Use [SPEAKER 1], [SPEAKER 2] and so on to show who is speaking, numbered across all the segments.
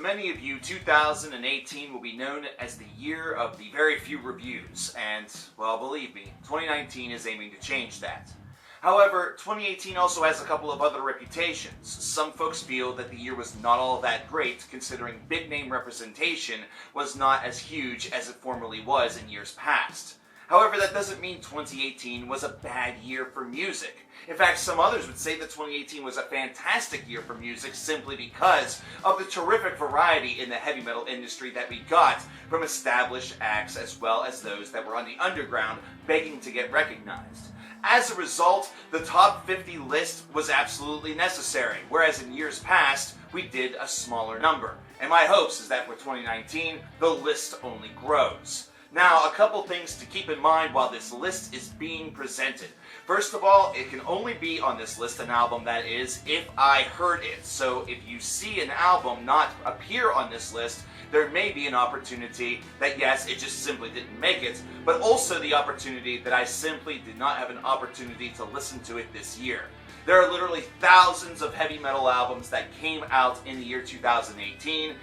[SPEAKER 1] many of you, 2018 will be known as the year of the very few reviews, and, well, believe me, 2019 is aiming to change that. However, 2018 also has a couple of other reputations. Some folks feel that the year was not all that great, considering big name representation was not as huge as it formerly was in years past. However, that doesn't mean 2018 was a bad year for music. In fact, some others would say that 2018 was a fantastic year for music simply because of the terrific variety in the heavy metal industry that we got from established acts as well as those that were on the underground begging to get recognized. As a result, the top 50 list was absolutely necessary, whereas in years past, we did a smaller number. And my hopes is that for 2019, the list only grows. Now, a couple things to keep in mind while this list is being presented. First of all, it can only be on this list an album that is if I heard it. So if you see an album not appear on this list, there may be an opportunity that yes, it just simply didn't make it, but also the opportunity that I simply did not have an opportunity to listen to it this year. There are literally thousands of heavy metal albums that came out in the year 2018.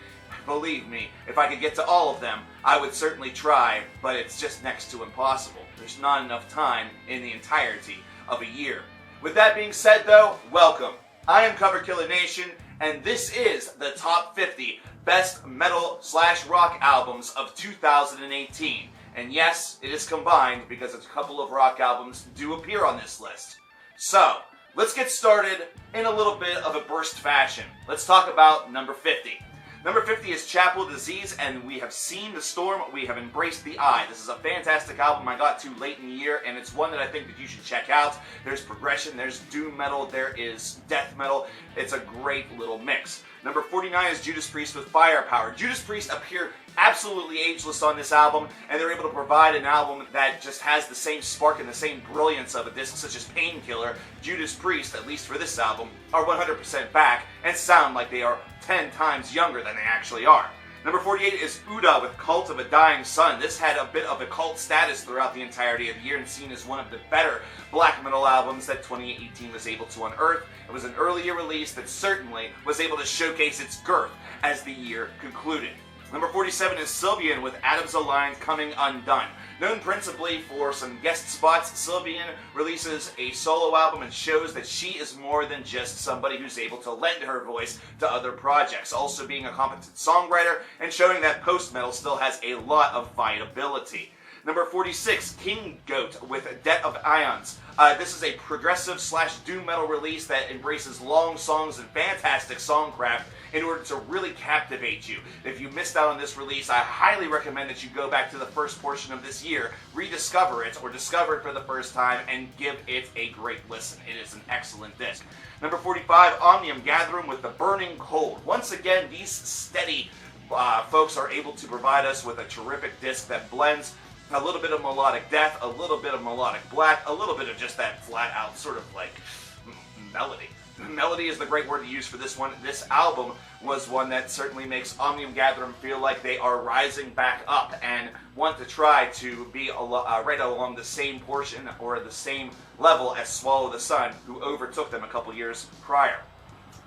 [SPEAKER 1] Believe me, if I could get to all of them, I would certainly try, but it's just next to impossible. There's not enough time in the entirety of a year. With that being said though, welcome. I am coverkillernation, and this is the top 50 best metal/rock albums of 2018. And yes, it is combined because a couple of rock albums do appear on this list. So, let's get started in a little bit of a burst fashion. Let's talk about number 50. Number 50 is Chapel Disease, and we have seen the storm, we have embraced the eye. This is a fantastic album I got to late in the year, and it's one that I think that you should check out. There's progression, there's doom metal, there is death metal. It's a great little mix. Number 49 is Judas Priest with Firepower. Judas Priest appear absolutely ageless on this album, and they're able to provide an album that just has the same spark and the same brilliance of a disc such as Painkiller. Judas Priest, at least for this album, are 100% back and sound like they are 10 times younger than they actually are. Number 48 is Uda with Cult of a Dying Sun. This had a bit of a cult status throughout the entirety of the year and seen as one of the better black metal albums that 2018 was able to unearth. It was an earlier release that certainly was able to showcase its girth as the year concluded. Number 47 is Sylvian with Adam's Alliance Coming Undone. Known principally for some guest spots, Sylvian releases a solo album and shows that she is more than just somebody who's able to lend her voice to other projects, also being a competent songwriter and showing that post-metal still has a lot of viability. Number 46, King Goat with Debt of Ions. This is a progressive/doom metal release that embraces long songs and fantastic songcraft in order to really captivate you. If you missed out on this release, I highly recommend that you go back to the first portion of this year, rediscover it, or discover it for the first time, and give it a great listen. It is an excellent disc. Number 45, Omnium Gatherum with The Burning Cold. Once again, these steady folks are able to provide us with a terrific disc that blends a little bit of melodic death, a little bit of melodic black, a little bit of just that flat out sort of like melody. Melody is the great word to use for this one. This album was one that certainly makes Omnium Gatherum feel like they are rising back up and want to try to be right along the same portion or the same level as Swallow the Sun, who overtook them a couple years prior.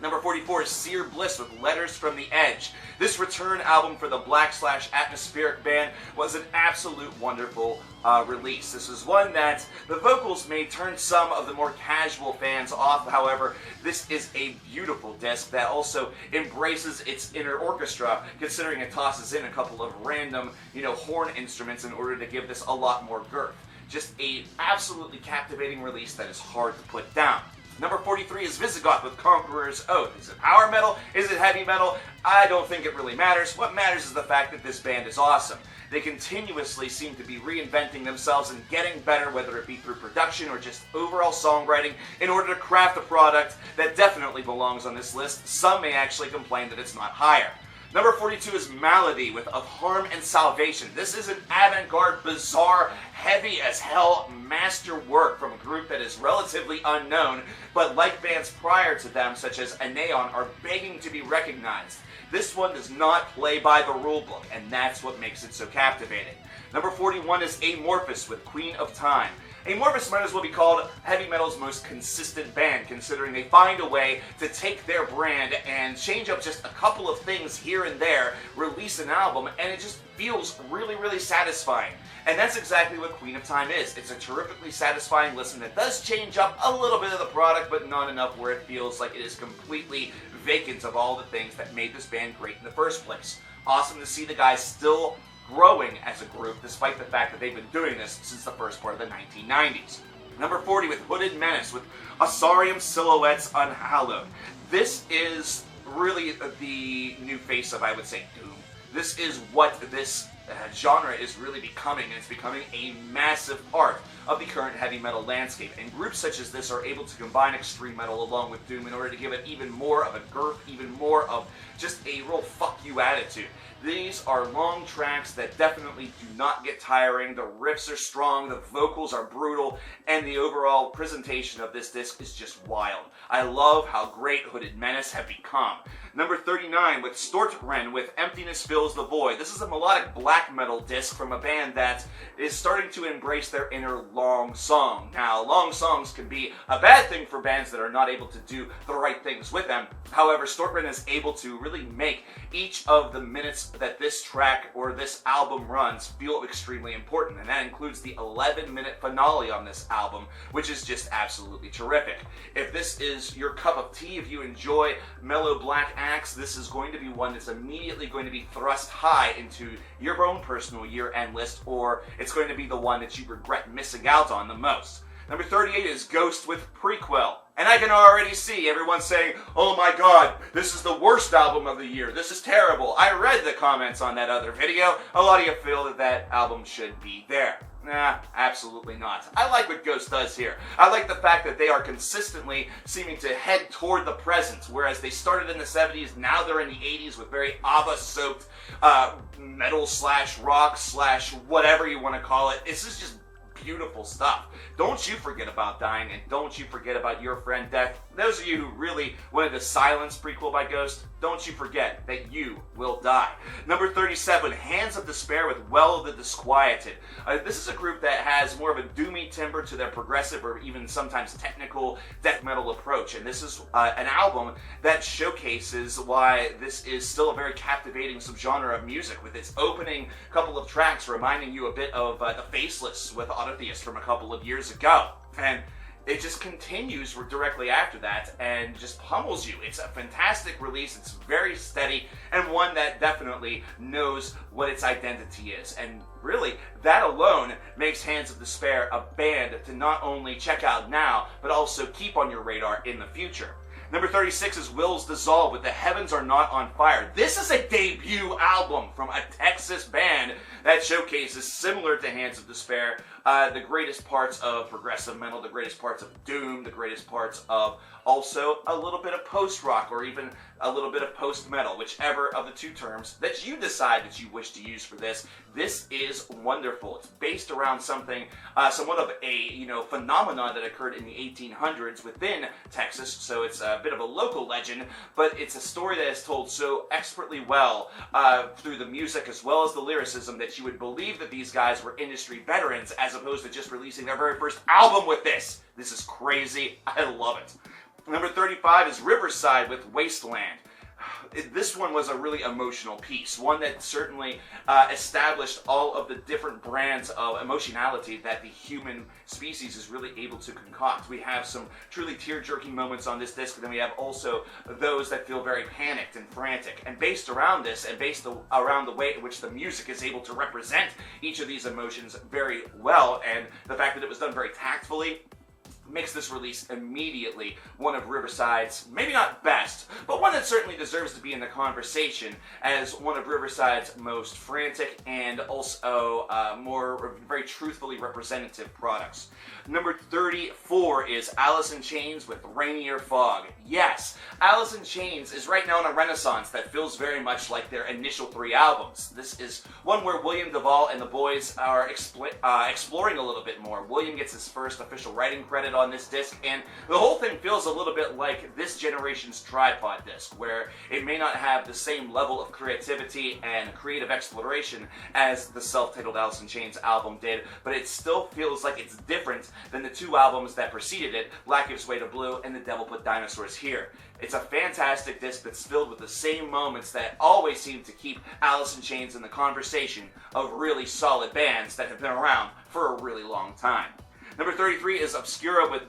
[SPEAKER 1] Number 44 is Seer Bliss with Letters from the Edge. This return album for the black/atmospheric band was an absolute wonderful release. This is one that the vocals may turn some of the more casual fans off. However, this is a beautiful disc that also embraces its inner orchestra, considering it tosses in a couple of random, horn instruments in order to give this a lot more girth. Just a absolutely captivating release that is hard to put down. Number 43 is Visigoth with Conqueror's Oath. Is it power metal? Is it heavy metal? I don't think it really matters. What matters is the fact that this band is awesome. They continuously seem to be reinventing themselves and getting better, whether it be through production or just overall songwriting, in order to craft a product that definitely belongs on this list. Some may actually complain that it's not higher. Number 42 is Malady with Of Harm and Salvation. This is an avant-garde, bizarre, heavy as hell masterwork from a group that is relatively unknown, but like bands prior to them, such as Aeneon, are begging to be recognized. This one does not play by the rulebook, and that's what makes it so captivating. Number 41 is Amorphous with Queen of Time. Amorphous might as well be called heavy metal's most consistent band, considering they find a way to take their brand and change up just a couple of things here and there, release an album, and it just feels really, really satisfying. And that's exactly what Queen of Time is. It's a terrifically satisfying listen that does change up a little bit of the product, but not enough where it feels like it is completely vacant of all the things that made this band great in the first place. Awesome to see the guys still growing as a group, despite the fact that they've been doing this since the first part of the 1990s. Number 40 with Hooded Menace with Asarium Silhouettes Unhallowed. This is really the new face of, I would say, Doom. This is what this genre is really becoming, and it's becoming a massive part of the current heavy metal landscape. And groups such as this are able to combine extreme metal along with Doom in order to give it even more of a girth, even more of just a real fuck you attitude. These are long tracks that definitely do not get tiring. The riffs are strong, the vocals are brutal, and the overall presentation of this disc is just wild. I love how great Hooded Menace have become. Number 39 with Stortren with Emptiness Fills the Void. This is a melodic black metal disc from a band that is starting to embrace their inner long song. Now, long songs can be a bad thing for bands that are not able to do the right things with them. However, Stortren is able to really make each of the minutes that this track or this album runs feel extremely important, and that includes the 11-minute finale on this album, which is just absolutely terrific. If this is your cup of tea, if you enjoy mellow black acts, this is going to be one that's immediately going to be thrust high into your own personal year-end list, or it's going to be the one that you regret missing out on the most. Number 38 is Ghost with Prequel. And I can already see everyone saying, oh my god, this is the worst album of the year. This is terrible. I read the comments on that other video. A lot of you feel that that album should be there. Nah, absolutely not. I like what Ghost does here. I like the fact that they are consistently seeming to head toward the present, whereas they started in the 70s, now they're in the 80s with very ABBA-soaked metal slash rock slash whatever you want to call it. This is just beautiful stuff. Don't you forget about dying, and don't you forget about your friend Death. Those of you who really wanted to silence Prequel by Ghost, don't you forget that you will die. Number 37, Hands of Despair with Well of the Disquieted. This is a group that has more of a doomy timbre to their progressive or even sometimes technical death metal approach, and this is an album that showcases why this is still a very captivating subgenre of music, with its opening couple of tracks reminding you a bit of The Faceless with Autotheist from a couple of years ago. And it just continues directly after that and just pummels you. It's a fantastic release. It's very steady, and one that definitely knows what its identity is. And really, that alone makes Hands of Despair a band to not only check out now, but also keep on your radar in the future. Number 36 is Will's Dissolve with The Heavens Are Not on Fire. This is a debut album from a Texas band that showcases, similar to Hands of Despair, the greatest parts of progressive metal, the greatest parts of doom, the greatest parts of also a little bit of post-rock or even a little bit of post-metal, whichever of the two terms that you decide that you wish to use for this. This is wonderful. It's based around something, somewhat of a phenomenon that occurred in the 1800s within Texas, so it's a bit of a local legend, but it's a story that is told so expertly well through the music as well as the lyricism that you would believe that these guys were industry veterans as opposed to just releasing their very first album with this. This is crazy. I love it. Number 35 is Riverside with Wasteland. This one was a really emotional piece, one that certainly established all of the different brands of emotionality that the human species is really able to concoct. We have some truly tear-jerking moments on this disc, and then we have also those that feel very panicked and frantic. And based around this, and based around the way in which the music is able to represent each of these emotions very well, and the fact that it was done very tactfully, makes this release immediately one of Riverside's, maybe not best, but one that certainly deserves to be in the conversation as one of Riverside's most frantic and also more very truthfully representative products. Number 34 is Alice in Chains with Rainier Fog. Yes, Alice in Chains is right now in a renaissance that feels very much like their initial 3 albums. This is one where William Duvall and the boys are exploring a little bit more. William gets his first official writing credit on this disc, and the whole thing feels a little bit like this generation's tripod disc, where it may not have the same level of creativity and creative exploration as the self-titled Alice in Chains album did, but it still feels like it's different than the two albums that preceded it, Black Gives Way to Blue and The Devil Put Dinosaurs Here. It's a fantastic disc that's filled with the same moments that always seem to keep Alice in Chains in the conversation of really solid bands that have been around for a really long time. Number 33 is Obscura with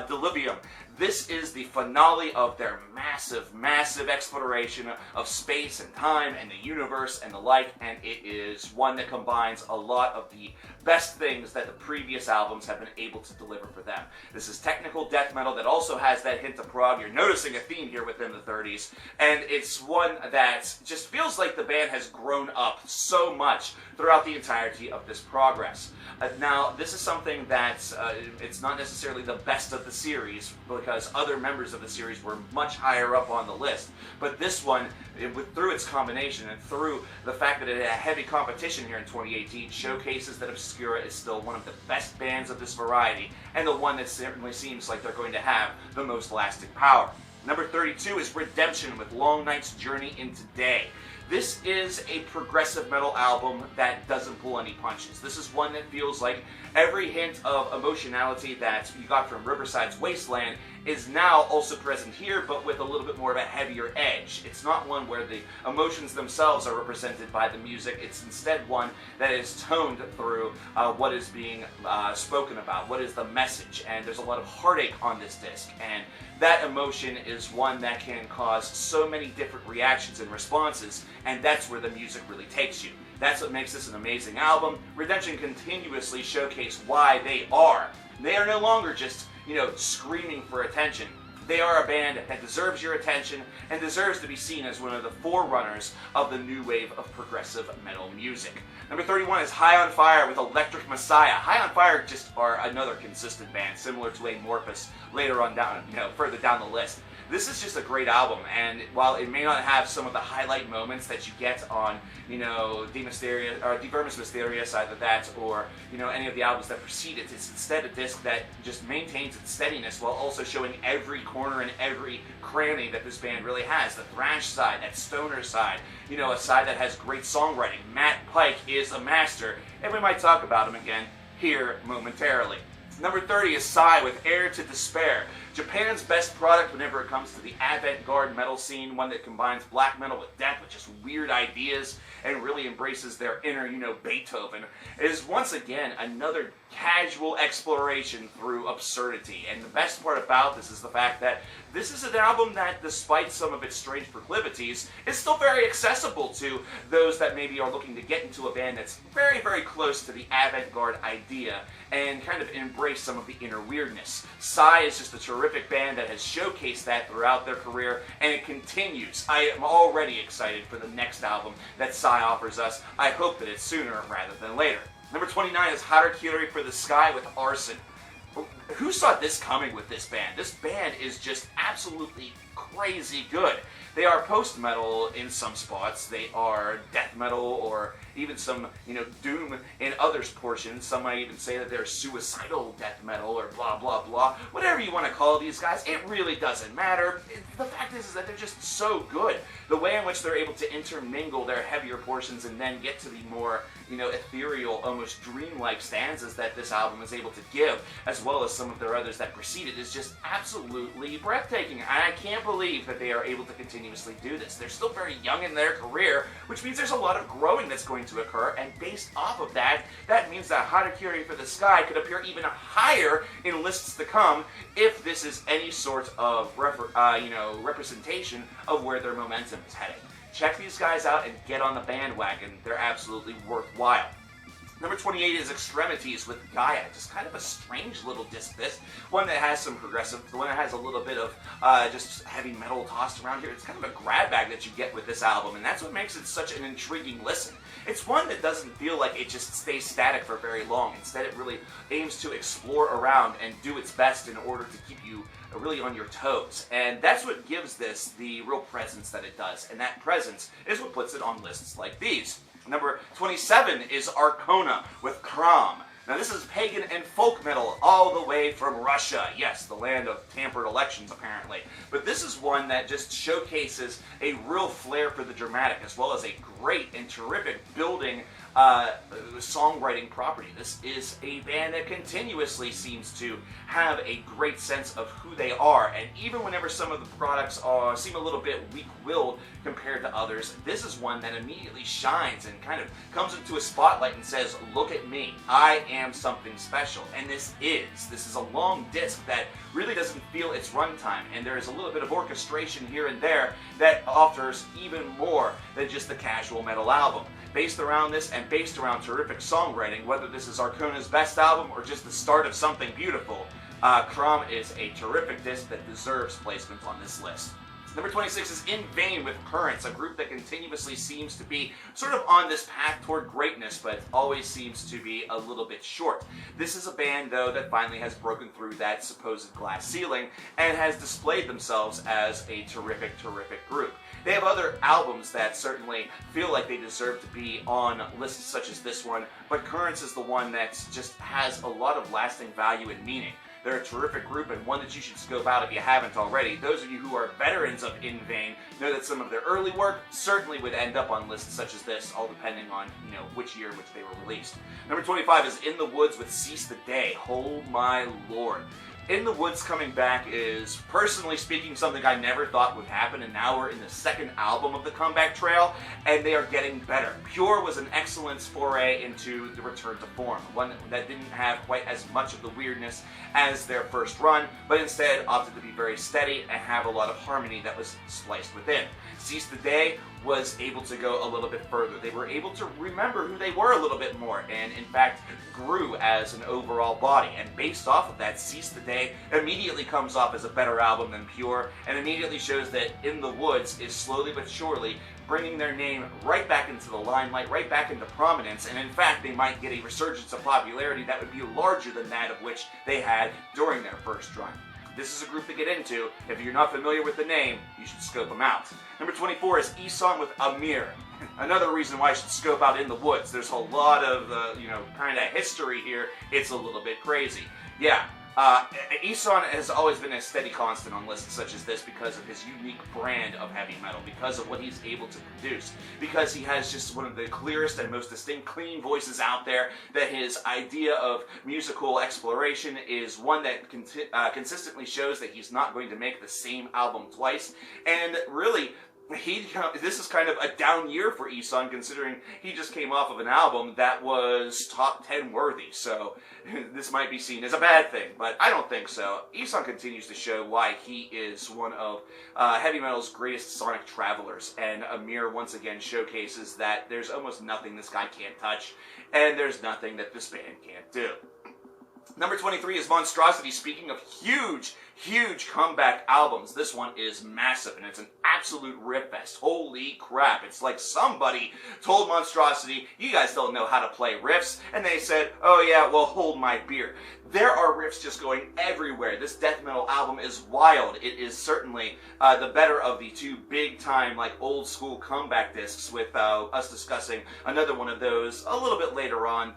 [SPEAKER 1] Delirium. This is the finale of their massive, massive exploration of space and time and the universe and the like, and it is one that combines a lot of the best things that the previous albums have been able to deliver for them. This is technical death metal that also has that hint of prog. You're noticing a theme here within the 30s, and it's one that just feels like the band has grown up so much throughout the entirety of this progress. Now, this is something that it's not necessarily the best of the series, because other members of the series were much higher up on the list. But this one, through its combination and through the fact that it had heavy competition here in 2018, showcases that Obscura is still one of the best bands of this variety, and the one that certainly seems like they're going to have the most lasting power. Number 32 is Redemption with Long Night's Journey into Day. This is a progressive metal album that doesn't pull any punches. This is one that feels like every hint of emotionality that you got from Riverside's Wasteland is now also present here, but with a little bit more of a heavier edge. It's not one where the emotions themselves are represented by the music. It's instead one that is toned through what is being spoken about, what is the message, and there's a lot of heartache on this disc, and that emotion is one that can cause so many different reactions and responses, and that's where the music really takes you. That's what makes this an amazing album. Redemption continuously showcase why they are. They are no longer just, screaming for attention. They are a band that deserves your attention and deserves to be seen as one of the forerunners of the new wave of progressive metal music. Number 31 is High on Fire with Electric Messiah. High on Fire just are another consistent band, similar to Amorphous later on down, further down the list. This is just a great album, and while it may not have some of the highlight moments that you get on, De Vermis Mysterious, either that or, any of the albums that precede it, it's instead a disc that just maintains its steadiness while also showing every corner and every cranny that this band really has. The thrash side, that stoner side, a side that has great songwriting. Matt Pike is a master, and we might talk about him again here momentarily. Number 30 is Psy with Heir to Despair. Japan's best product whenever it comes to the avant-garde metal scene, one that combines black metal with death, with just weird ideas, and really embraces their inner, Beethoven, is once again another casual exploration through absurdity. And the best part about this is the fact that this is an album that, despite some of its strange proclivities, is still very accessible to those that maybe are looking to get into a band that's very, very close to the avant-garde idea and kind of embrace some of the inner weirdness. Psy is just a terrific band that has showcased that throughout their career, and it continues. I am already excited for the next album that Psy offers us. I hope that it's sooner rather than later. Number 29 is Harakiri for the Sky with Arson. Who saw this coming with this band? This band is just absolutely crazy good. They are post-metal in some spots. They are death metal or even some, doom in others portions. Some might even say that they're suicidal death metal or blah, blah, blah. Whatever you want to call these guys, it really doesn't matter. The fact is that they're just so good. The way in which they're able to intermingle their heavier portions and then get to the more, ethereal, almost dreamlike stanzas that this album is able to give, as well as some of their others that precede it, is just absolutely breathtaking. I can't believe that they are able to continuously do this. They're still very young in their career, which means there's a lot of growing that's going to occur, and based off of that, that means that Harakiri for the Sky could appear even higher in lists to come if this is any sort of representation of where their momentum is heading. Check these guys out and get on the bandwagon. They're absolutely worthwhile. Number 28 is Extremities with Gaia. Just kind of a strange little disc, this. One that has some progressive, one that has a little bit of just heavy metal tossed around here. It's kind of a grab bag that you get with this album, and that's what makes it such an intriguing listen. It's one that doesn't feel like it just stays static for very long. Instead, it really aims to explore around and do its best in order to keep you really on your toes. And that's what gives this the real presence that it does. And that presence is what puts it on lists like these. Number 27 is Arcona with Crom. Now this is pagan and folk metal all the way from Russia. Yes, the land of tampered elections apparently. But this is one that just showcases a real flair for the dramatic as well as a great and terrific building songwriting property. This is a band that continuously seems to have a great sense of who they are, and even whenever some of the products seem a little bit weak-willed compared to others, this is one that immediately shines and kind of comes into a spotlight and says, look at me, I am something special. And this is a long disc that really doesn't feel its runtime, and there is a little bit of orchestration here and there that offers even more than just the casual metal album. Based around this and based around terrific songwriting, whether this is Arcona's best album or just the start of something beautiful, Crom is a terrific disc that deserves placement on this list. Number 26 is In Vain with Currents, a group that continuously seems to be sort of on this path toward greatness, but always seems to be a little bit short. This is a band, though, that finally has broken through that supposed glass ceiling and has displayed themselves as a terrific, terrific group. They have other albums that certainly feel like they deserve to be on lists such as this one, but Currents is the one that just has a lot of lasting value and meaning. They're a terrific group and one that you should scope out if you haven't already. Those of you who are veterans of In Vain know that some of their early work certainly would end up on lists such as this, all depending on, which year in which they were released. Number 25 is In the Woods with Seize the Day. Oh my lord. In the Woods coming back is, personally speaking, something I never thought would happen, and now we're in the second album of the comeback trail, and they are getting better. Pure was an excellent foray into the return to form, one that didn't have quite as much of the weirdness as their first run, but instead opted to be very steady and have a lot of harmony that was spliced within. Seize the Day was able to go a little bit further. They were able to remember who they were a little bit more, and in fact grew as an overall body. And based off of that, Seize the Day immediately comes off as a better album than Pure, and immediately shows that In the Woods is slowly but surely bringing their name right back into the limelight, right back into prominence, and in fact they might get a resurgence of popularity that would be larger than that of which they had during their first run. This is a group to get into. If you're not familiar with the name, you should scope them out. Number 24 is Isan with Amir. Another reason why I should scope out In the Woods. There's a lot of, kind of history here. It's a little bit crazy. Yeah. Isan has always been a steady constant on lists such as this because of his unique brand of heavy metal, because of what he's able to produce, because he has just one of the clearest and most distinct, clean voices out there, that his idea of musical exploration is one that consistently shows that he's not going to make the same album twice, and really, this is kind of a down year for Isan, considering he just came off of an album that was top 10 worthy, so this might be seen as a bad thing, but I don't think so. Isan continues to show why he is one of heavy metal's greatest sonic travelers, and Amir once again showcases that there's almost nothing this guy can't touch, and there's nothing that this band can't do. Number 23 is Monstrosity. Speaking of huge comeback albums, this one is massive, and it's an absolute riff fest. Holy crap. It's like somebody told Monstrosity, you guys don't know how to play riffs, and they said, oh yeah, well, hold my beer. There are riffs just going everywhere. This death metal album is wild. It is certainly the better of the two big-time, old school comeback discs, with us discussing another one of those a little bit later on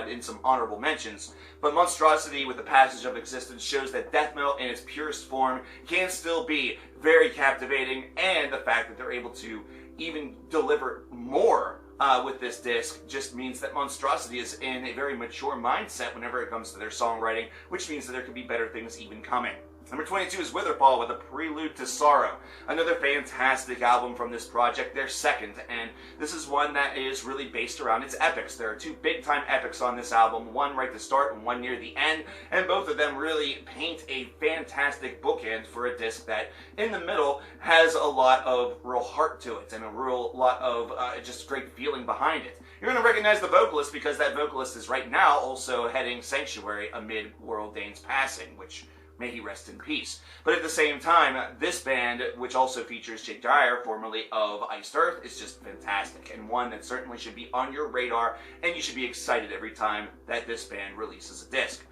[SPEAKER 1] in some honorable mentions. But Monstrosity, with the passage of existence, shows that death metal in its purest form can still be very captivating, and the fact that they're able to even deliver more with this disc just means that Monstrosity is in a very mature mindset whenever it comes to their songwriting, which means that there could be better things even coming. Number 22 is Witherfall with A Prelude to Sorrow. Another fantastic album from this project, their second, and this is one that is really based around its epics. There are two big-time epics on this album, one right at the start and one near the end, and both of them really paint a fantastic bookend for a disc that, in the middle, has a lot of real heart to it and a real lot of just great feeling behind it. You're going to recognize the vocalist because that vocalist is right now also heading Sanctuary amid World Dane's passing, which may he rest in peace. But at the same time, this band, which also features Jake Dyer, formerly of Iced Earth, is just fantastic, and one that certainly should be on your radar, and you should be excited every time that this band releases a disc.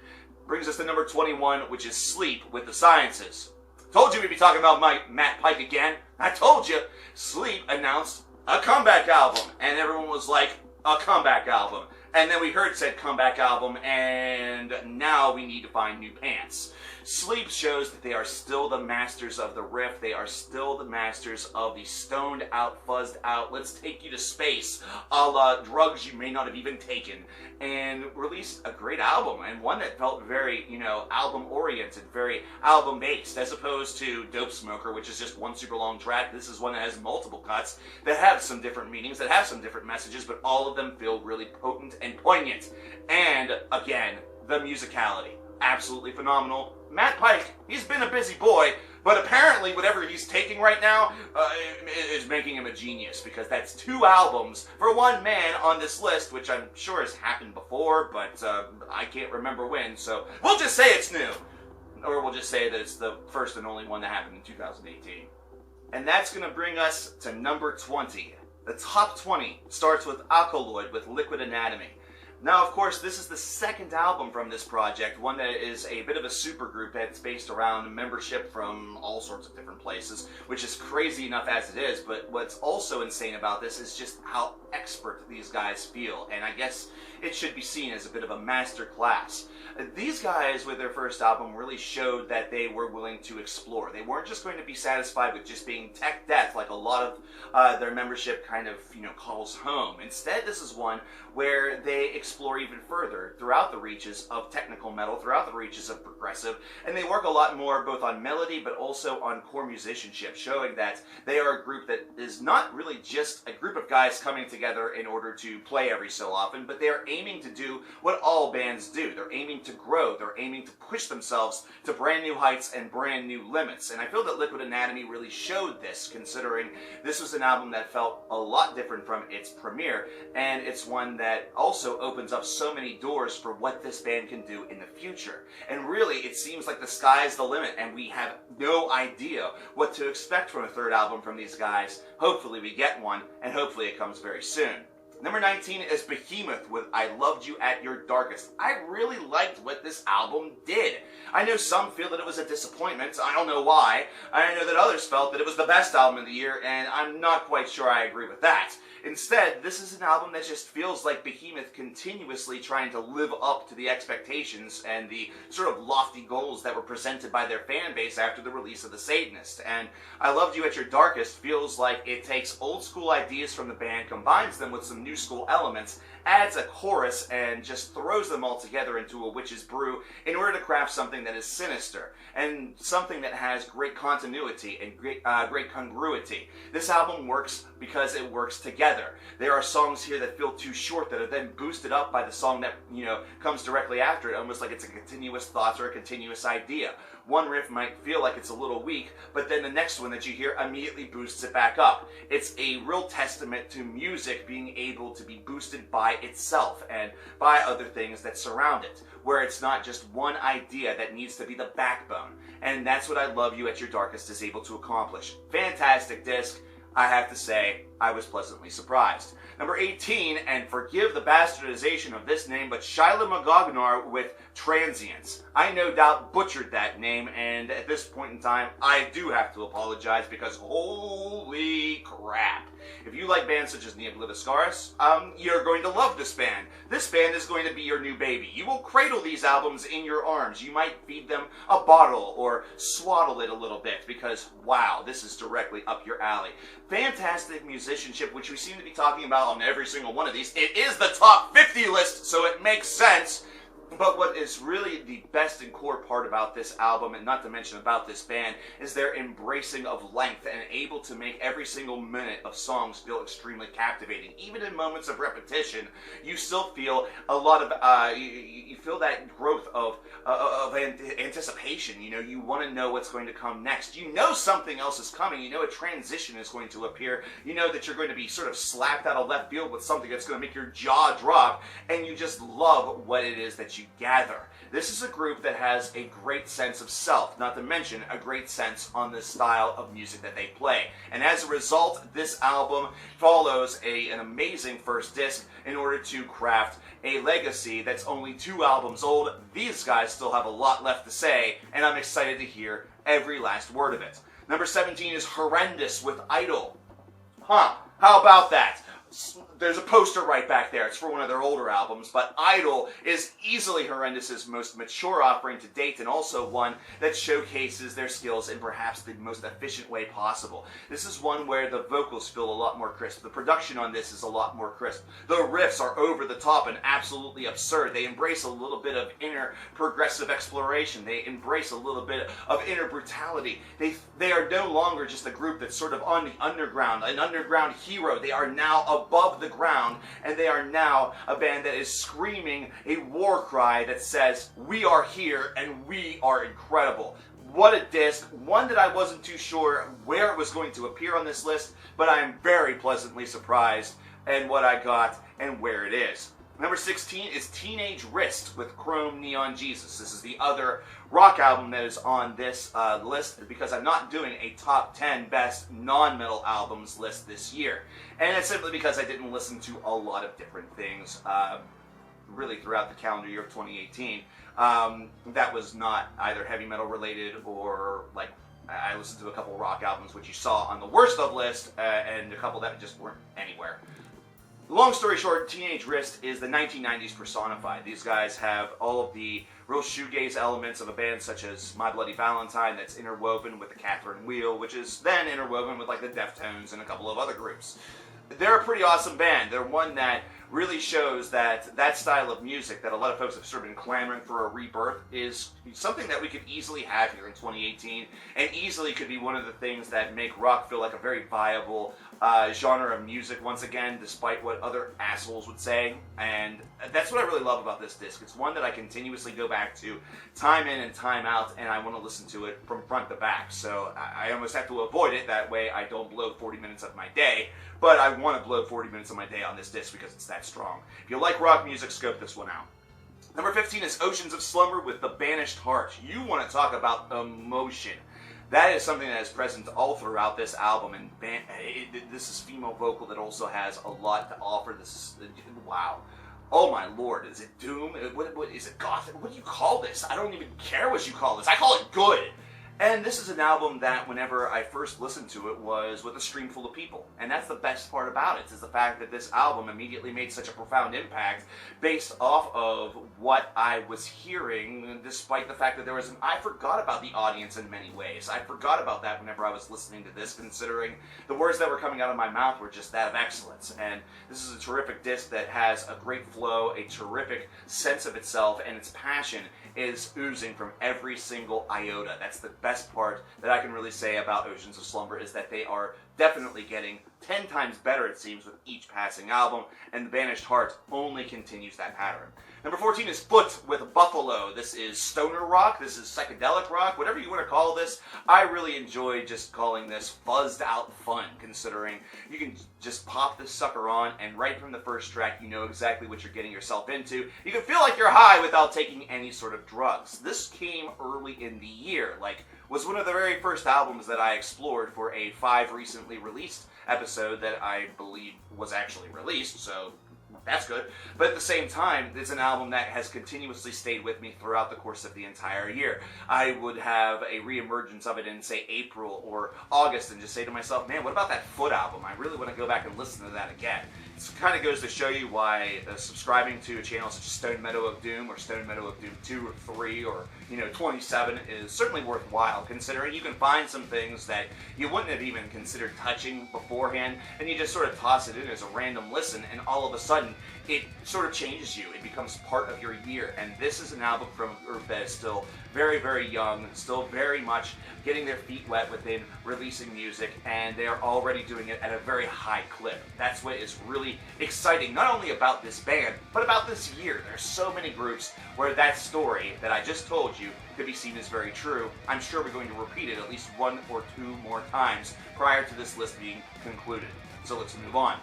[SPEAKER 1] Brings us to number 21, which is Sleep with The Sciences. Told you we'd be talking about Matt Pike again. I told you. Sleep announced a comeback album, and everyone was like, a comeback album. And then we heard said comeback album, and now we need to find new pants. Sleep shows that they are still the masters of the riff. They are still the masters of the stoned out, fuzzed out, let's take you to space, a la drugs you may not have even taken. And released a great album, and one that felt very, album-oriented, very album-based, as opposed to Dope Smoker, which is just one super long track. This is one that has multiple cuts that have some different meanings, that have some different messages, but all of them feel really potent and poignant. And, again, the musicality. Absolutely phenomenal. Matt Pike, he's been a busy boy, but apparently whatever he's taking right now is making him a genius, because that's 2 albums for one man on this list, which I'm sure has happened before, but I can't remember when, so we'll just say it's new. Or we'll just say that it's the first and only one that happened in 2018. And that's going to bring us to number 20. The top 20 starts with Alkaloid with Liquid Anatomy. Now, of course, this is the second album from this project, one that is a bit of a supergroup that's based around membership from all sorts of different places, which is crazy enough as it is, but what's also insane about this is just how expert these guys feel, and I guess it should be seen as a bit of a master class. These guys, with their first album, really showed that they were willing to explore. They weren't just going to be satisfied with just being tech death like a lot of their membership kind of, calls home. Instead, this is one where they explore even further throughout the reaches of technical metal, throughout the reaches of progressive, and they work a lot more both on melody but also on core musicianship, showing that they are a group that is not really just a group of guys coming together in order to play every so often, but they are aiming to do what all bands do. They're aiming to grow, they're aiming to push themselves to brand new heights and brand new limits, and I feel that Liquid Anatomy really showed this, considering this was an album that felt a lot different from its premiere, and it's one that also opens up so many doors for what this band can do in the future. And really, it seems like the sky's the limit, and we have no idea what to expect from a third album from these guys. Hopefully we get one, and hopefully it comes very soon. Number 19 is Behemoth with I Loved You at Your Darkest. I really liked what this album did. I know some feel that it was a disappointment. I don't know why. I know that others felt that it was the best album of the year, and I'm not quite sure I agree with that. Instead, this is an album that just feels like Behemoth continuously trying to live up to the expectations and the sort of lofty goals that were presented by their fan base after the release of The Satanist. And I Loved You at Your Darkest feels like it takes old school ideas from the band, combines them with some new school elements, adds a chorus, and just throws them all together into a witch's brew in order to craft something that is sinister and something that has great continuity and great congruity. This album works because it works together. There are songs here that feel too short that are then boosted up by the song that, comes directly after it, almost like it's a continuous thought or a continuous idea. One riff might feel like it's a little weak, but then the next one that you hear immediately boosts it back up. It's a real testament to music being able to be boosted by itself and by other things that surround it, where it's not just one idea that needs to be the backbone. And that's what I Love You at Your Darkest is able to accomplish. Fantastic disc. I have to say, I was pleasantly surprised. Number 18, and forgive the bastardization of this name, but Shyla McGognar with Transients. I no doubt butchered that name, and at this point in time, I do have to apologize because holy crap. If you like bands such as Neobliviscaris, you're going to love this band. This band is going to be your new baby. You will cradle these albums in your arms. You might feed them a bottle or swaddle it a little bit because, wow, this is directly up your alley. Fantastic musicianship, which we seem to be talking about on every single one of these. It is the top 50 list, so it makes sense. But what is really the best and core part about this album, and not to mention about this band, is their embracing of length and able to make every single minute of songs feel extremely captivating. Even in moments of repetition, you still feel a lot of, you feel that growth of anticipation. You want to know what's going to come next. You know something else is coming. You know a transition is going to appear. You know that you're going to be sort of slapped out of left field with something that's going to make your jaw drop, and you just love what it is that you gather. This is a group that has a great sense of self, not to mention a great sense on the style of music that they play. And as a result, this album follows an amazing first disc in order to craft a legacy that's only 2 albums old. These guys still have a lot left to say, and I'm excited to hear every last word of it. Number 17 is Horrendous with Idol. How about that? there's a poster right back there. It's for one of their older albums, but Idol is easily Horrendous's most mature offering to date, and also one that showcases their skills in perhaps the most efficient way possible. This is one where the vocals feel a lot more crisp. The production on this is a lot more crisp. The riffs are over the top and absolutely absurd. They embrace a little bit of inner progressive exploration. They embrace a little bit of inner brutality. They are no longer just a group that's sort of on the underground, an underground hero. They are now above the ground, and they are now a band that is screaming a war cry that says, "We are here and we are incredible." What a disc, one that I wasn't too sure where it was going to appear on this list, but I am very pleasantly surprised in what I got and where it is. Number 16 is Teenage Wrist with Chrome Neon Jesus. This is the other rock album that is on this list, because I'm not doing a top 10 best non-metal albums list this year. And it's simply because I didn't listen to a lot of different things really throughout the calendar year of 2018. That was not either heavy metal related or like I listened to a couple rock albums, which you saw on the worst of list, and a couple that just weren't anywhere. Long story short, Teenage Wrist is the 1990s personified. These guys have all of the real shoegaze elements of a band such as My Bloody Valentine that's interwoven with the Catherine Wheel, which is then interwoven with like the Deftones and a couple of other groups. They're a pretty awesome band. They're one that really shows that that style of music that a lot of folks have sort of been clamoring for a rebirth is something that we could easily have here in 2018, and easily could be one of the things that make rock feel like a very viable genre of music once again, despite what other assholes would say. And that's what I really love about this disc. It's one that I continuously go back to time in and time out, and I want to listen to it from front to back. So I almost have to avoid it, that way I don't blow 40 minutes of my day. But I want to blow 40 minutes of my day on this disc because it's that strong. If you like rock music, scope this one out. Number 15 is Oceans of Slumber with The Banished Heart. You want to talk about emotion. That is something that is present all throughout this album, and this is female vocal that also has a lot to offer. This is, wow. Oh my lord, is it doom? What is it, gothic? What do you call this? I don't even care what you call this. I call it good. And this is an album that whenever I first listened to it was with a stream full of people. And that's the best part about it, is the fact that this album immediately made such a profound impact based off of what I was hearing, despite the fact that there was I forgot about the audience in many ways. I forgot about that whenever I was listening to this, considering the words that were coming out of my mouth were just that of excellence. And this is a terrific disc that has a great flow, a terrific sense of itself, and its passion is oozing from every single iota. That's the best part that I can really say about Oceans of Slumber, is that they are definitely getting 10 times better, it seems, with each passing album, and The Banished Heart only continues that pattern. Number 14 is Foot with Buffalo. This is stoner rock, this is psychedelic rock, whatever you want to call this. I really enjoy just calling this fuzzed out fun, considering you can just pop this sucker on, and right from the first track you know exactly what you're getting yourself into. You can feel like you're high without taking any sort of drugs. This came early in the year, was one of the very first albums that I explored for a 5 recently released episode that I believe was actually released, so that's good. But at the same time, it's an album that has continuously stayed with me throughout the course of the entire year. I would have a reemergence of it in, say, April or August and just say to myself, man, what about that Foot album? I really want to go back and listen to that again. It kind of goes to show you why subscribing to a channel such as Stone Meadow of Doom or Stone Meadow of Doom 2 or 3 or 27 is certainly worthwhile, considering you can find some things that you wouldn't have even considered touching beforehand, and you just sort of toss it in as a random listen, and all of a sudden it sort of changes you. It becomes part of your year. And this is an album from a group that is still very, very young, still very much getting their feet wet within releasing music, and they are already doing it at a very high clip. That's what is really exciting, not only about this band, but about this year. There's so many groups where that story that I just told you could be seen as very true. I'm sure we're going to repeat it at least 1 or 2 more times prior to this list being concluded. So let's move on.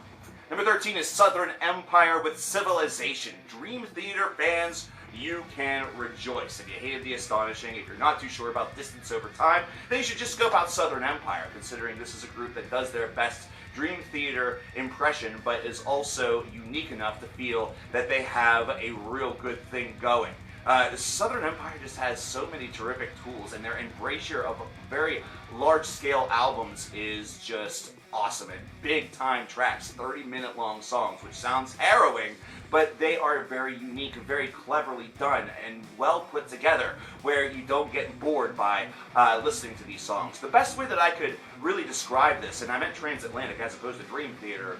[SPEAKER 1] Number 13 is Southern Empire with Civilization. Dream Theater fans, you can rejoice. If you hated The Astonishing, if you're not too sure about Distance Over Time, then you should just scope out Southern Empire, considering this is a group that does their best Dream Theater impression, but is also unique enough to feel that they have a real good thing going. Southern Empire just has so many terrific tools, and their embrasure of very large-scale albums is just awesome and big time tracks, 30-minute long songs, which sounds harrowing, but they are very unique, very cleverly done, and well put together, where you don't get bored by listening to these songs. The best way that I could really describe this, and I meant Transatlantic as opposed to Dream Theater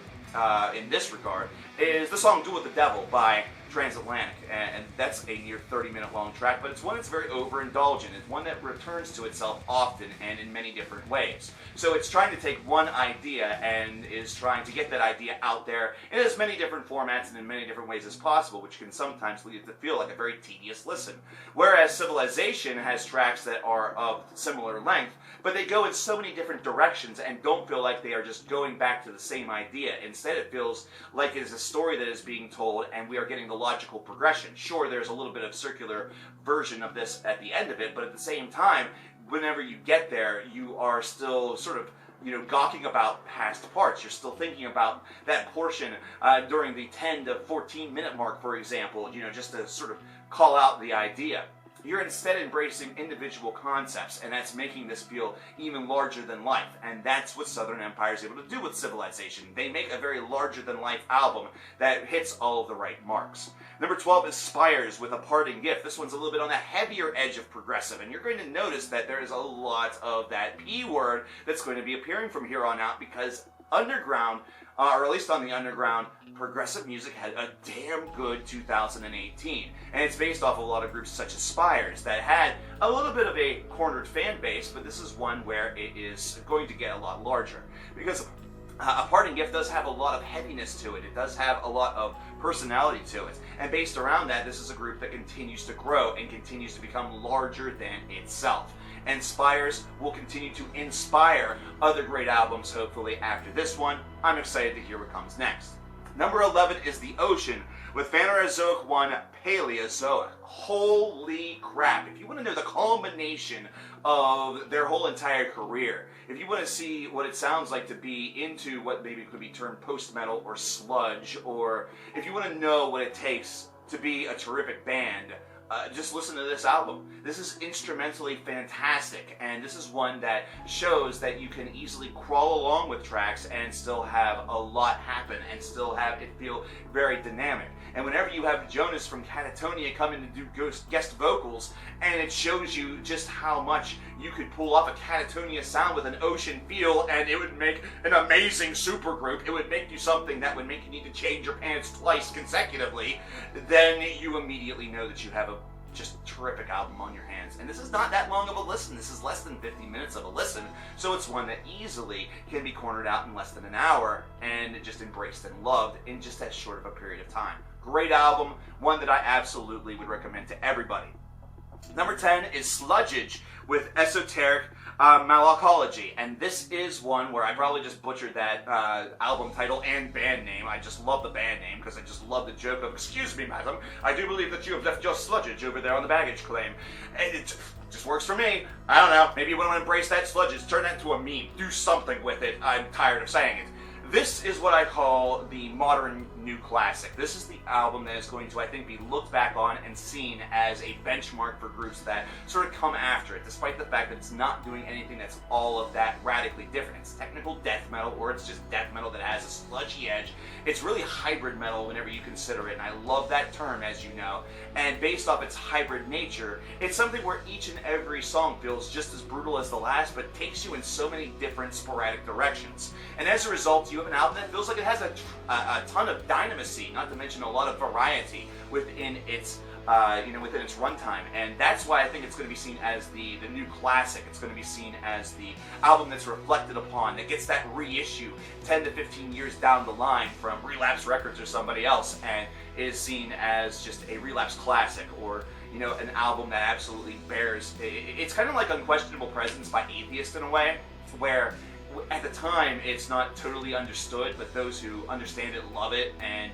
[SPEAKER 1] in this regard, is the song "Duel with the Devil" by Transatlantic, and that's a near 30-minute long track, but it's one that's very overindulgent. It's one that returns to itself often and in many different ways. So it's trying to take one idea and is trying to get that idea out there in as many different formats and in many different ways as possible, which can sometimes lead it to feel like a very tedious listen. Whereas Civilization has tracks that are of similar length, but they go in so many different directions and don't feel like they are just going back to the same idea. Instead, it feels like it is a story that is being told and we are getting the logical progression. Sure, there's a little bit of circular version of this at the end of it, but at the same time, whenever you get there, you are still sort of gawking about past parts. You're still thinking about that portion during the 10 to 14 minute mark, for example, just to sort of call out the idea. You're instead embracing individual concepts, and that's making this feel even larger than life. And that's what Southern Empire is able to do with Civilization. They make a very larger than life album that hits all of the right marks. Number 12 is Spires with A Parting Gift. This one's a little bit on the heavier edge of progressive, and you're going to notice that there is a lot of that P word that's going to be appearing from here on out, because underground, or at least on the underground, progressive music had a damn good 2018. And it's based off of a lot of groups such as Spires that had a little bit of a cornered fan base, but this is one where it is going to get a lot larger. Because A Parting Gift does have a lot of heaviness to it. It does have a lot of personality to it. And based around that, this is a group that continues to grow and continues to become larger than itself. And Spires will continue to inspire other great albums, hopefully, after this one. I'm excited to hear what comes next. Number 11 is The Ocean with Phanerozoic 1 Paleozoic. Holy crap. If you want to know the culmination of their whole entire career, if you want to see what it sounds like to be into what maybe could be termed post-metal or sludge, or if you want to know what it takes to be a terrific band, just listen to this album. This is instrumentally fantastic, and this is one that shows that you can easily crawl along with tracks and still have a lot happen and still have it feel very dynamic. And whenever you have Jonas from Catatonia come in to do guest vocals, and it shows you just how much you could pull off a Catatonia sound with an ocean feel, and it would make an amazing supergroup. It would make you something that would make you need to change your pants twice consecutively. Then you immediately know that you have a just terrific album on your hands. And this is not that long of a listen. This is less than 50 minutes of a listen, so it's one that easily can be cornered out in less than an hour and just embraced and loved in just that short of a period of time. Great album, one that I absolutely would recommend to everybody. Number 10 is Sludgage with Esoteric Malacology, and this is one where I probably just butchered that album title and band name. I just love the band name because I just love the joke of, "Excuse me, madam, I do believe that you have left your sludgage over there on the baggage claim." And it just works for me. I don't know, maybe you want to embrace that sludgage, turn that into a meme, do something with it. I'm tired of saying it. This is what I call the modern new classic. This is the album that is going to, I think, be looked back on and seen as a benchmark for groups that sort of come after it, despite the fact that it's not doing anything that's all of that radically different. It's technical death metal, or it's just death metal that has a sludgy edge. It's really hybrid metal whenever you consider it, and I love that term, as you know. And based off its hybrid nature, it's something where each and every song feels just as brutal as the last, but takes you in so many different sporadic directions. And as a result, you have an album that feels like it has a ton of dynamisty, not to mention a lot of variety within its within its runtime. And that's why I think it's going to be seen as the new classic. It's going to be seen as the album that's reflected upon, that gets that reissue 10 to 15 years down the line from Relapse Records or somebody else, and is seen as just a Relapse classic, or an album that absolutely bears. It's kind of like Unquestionable Presence by Atheist in a way, where at the time it's not totally understood, but those who understand it love it. And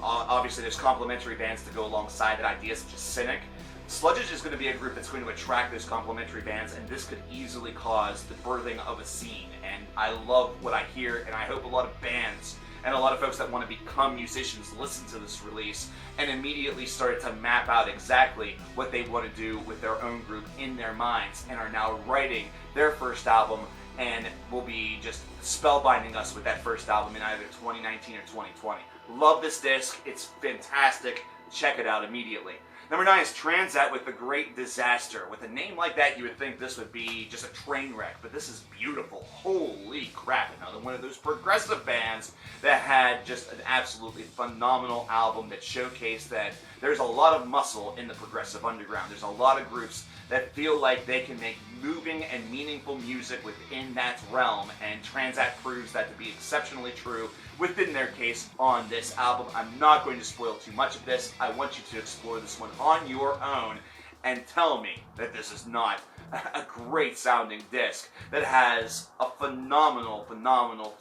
[SPEAKER 1] obviously there's complementary bands to go alongside that idea, such as Cynic. Sludgage is going to be a group that's going to attract those complementary bands, and this could easily cause the birthing of a scene. And I love what I hear, and I hope a lot of bands and a lot of folks that want to become musicians listen to this release and immediately start to map out exactly what they want to do with their own group in their minds, and are now writing their first album and will be just spellbinding us with that first album in either 2019 or 2020. Love this disc. It's fantastic. Check it out immediately. Number 9 is Transat with The Great Disaster. With a name like that, you would think this would be just a train wreck, but this is beautiful. Holy crap. Another one of those progressive bands that had just an absolutely phenomenal album that showcased that there's a lot of muscle in the progressive underground. There's a lot of groups that feel like they can make moving and meaningful music within that realm, and Transat proves that to be exceptionally true within their case on this album. I'm not going to spoil too much of this. I want you to explore this one on your own and tell me that this is not a great sounding disc that has a phenomenal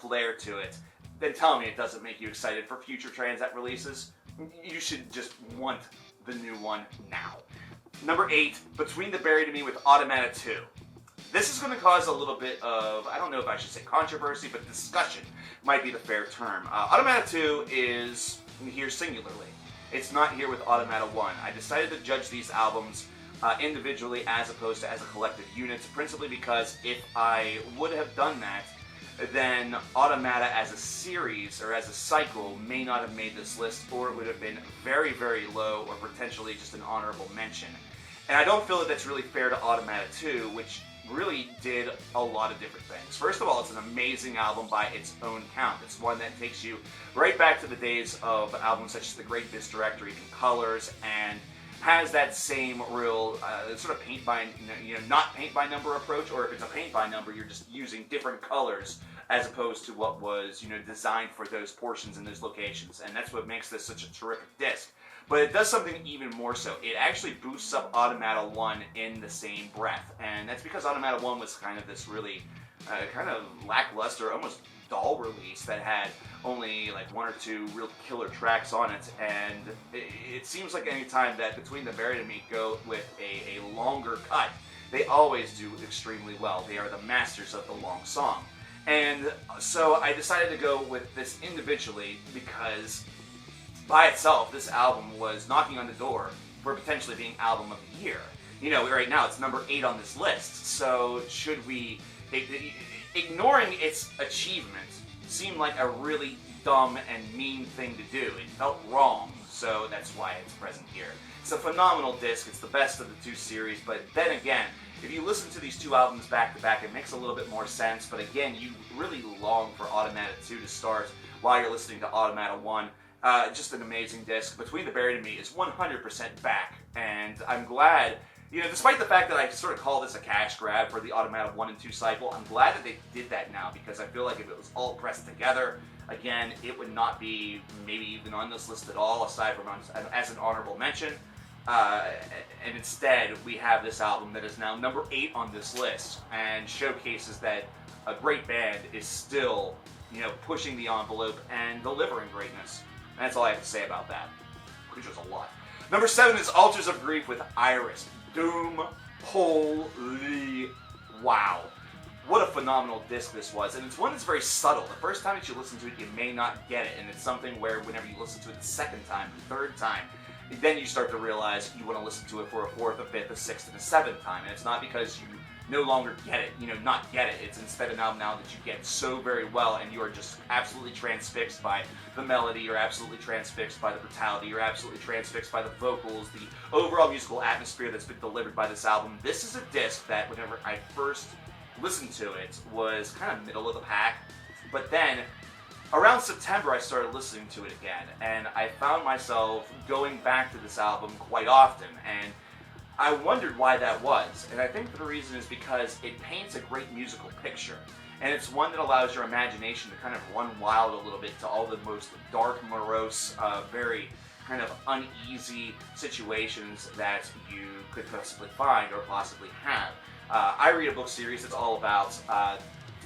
[SPEAKER 1] flair to it. Then tell me it doesn't make you excited for future Transat releases. You should just want the new one now. Number 8, Between the Buried and Me with Automata 2. This is going to cause a little bit of, I don't know if I should say controversy, but discussion might be the fair term. Automata 2 is here singularly. It's not here with Automata 1. I decided to judge these albums individually as opposed to as a collective unit, principally because if I would have done that, then Automata as a series or as a cycle may not have made this list, or it would have been very, very low or potentially just an honorable mention. And I don't feel that that's really fair to Automata 2, which really did a lot of different things. First of all, it's an amazing album by its own count. It's one that takes you right back to the days of albums such as The Great Disc Directory and Colors, and has that same real sort of paint by, not paint by number approach, or if it's a paint by number, you're just using different colors as opposed to what was, designed for those portions and those locations. And that's what makes this such a terrific disc. But it does something even more so. It actually boosts up Automata 1 in the same breath. And that's because Automata 1 was kind of this really kind of lackluster, almost dull release that had only like 1 or 2 real killer tracks on it. And it seems like any time that Between the Buried and Me go with a longer cut, they always do extremely well. They are the masters of the long song. And so I decided to go with this individually because by itself, this album was knocking on the door for potentially being Album of the Year. Right now it's number 8 on this list, so should we... Ignoring its achievement seemed like a really dumb and mean thing to do. It felt wrong, so that's why it's present here. It's a phenomenal disc, it's the best of the 2 series, but then again, if you listen to these 2 albums back to back, it makes a little bit more sense, but again, you really long for Automata 2 to start while you're listening to Automata 1. Just an amazing disc. Between the Buried and Me is 100% back, and I'm glad, despite the fact that I sort of call this a cash grab for the Automata 1 and 2 cycle, I'm glad that they did that now, because I feel like if it was all pressed together, again, it would not be maybe even on this list at all, aside from as an honorable mention. And instead, we have this album that is now number 8 on this list, and showcases that a great band is still, pushing the envelope and delivering greatness. And that's all I have to say about that, which was a lot. Number 7 is Altars of Grief with Iris. Doom. Holy wow. What a phenomenal disc this was. And it's one that's very subtle. The first time that you listen to it, you may not get it. And it's something where whenever you listen to it the second time, the third time, then you start to realize you want to listen to it for a 4th, a 5th, a 6th, and a 7th time. And it's not because you no longer get it, not get it. It's instead an album now that you get so very well, and you are just absolutely transfixed by the melody, you're absolutely transfixed by the brutality, you're absolutely transfixed by the vocals, the overall musical atmosphere that's been delivered by this album. This is a disc that whenever I first listened to it was kind of middle of the pack, but then around September I started listening to it again, and I found myself going back to this album quite often, and I wondered why that was, and I think the reason is because it paints a great musical picture, and it's one that allows your imagination to kind of run wild a little bit to all the most dark, morose, very kind of uneasy situations that you could possibly find or possibly have. I read a book series that's all about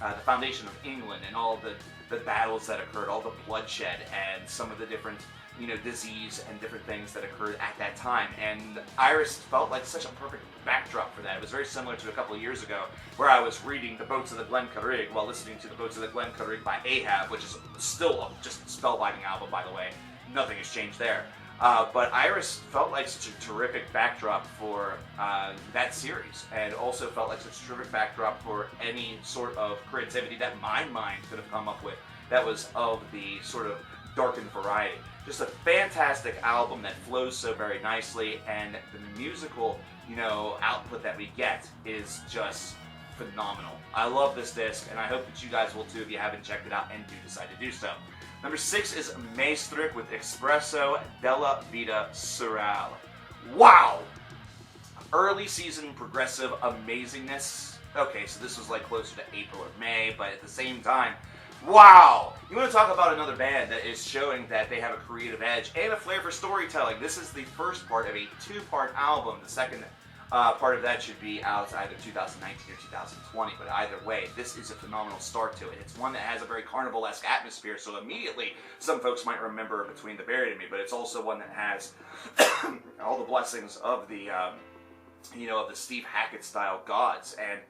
[SPEAKER 1] the foundation of England and all the battles that occurred, all the bloodshed, and some of the different disease and different things that occurred at that time. And Iris felt like such a perfect backdrop for that. It was very similar to a couple of years ago where I was reading The Boats of the Glen Carrig while listening to The Boats of the Glen Carrig by Ahab, which is still just spellbinding album, by the way. Nothing has changed there. But Iris felt like such a terrific backdrop for that series, and also felt like such a terrific backdrop for any sort of creativity that my mind could have come up with that was of the sort of darkened variety. Just a fantastic album that flows so very nicely, and the musical, output that we get is just phenomenal. I love this disc, and I hope that you guys will too if you haven't checked it out and do decide to do so. Number 6 is Maastricht with Espresso della Vita Surreal. Wow! Early season progressive amazingness. Okay, so this was like closer to April or May, but at the same time, wow! You want to talk about another band that is showing that they have a creative edge and a flair for storytelling. This is the first part of a 2-part album. The second part of that should be out either 2019 or 2020, but either way, this is a phenomenal start to it. It's one that has a very carnival-esque atmosphere, so immediately some folks might remember Between the Buried and Me, but it's also one that has all the blessings of the, of the Steve Hackett-style gods. And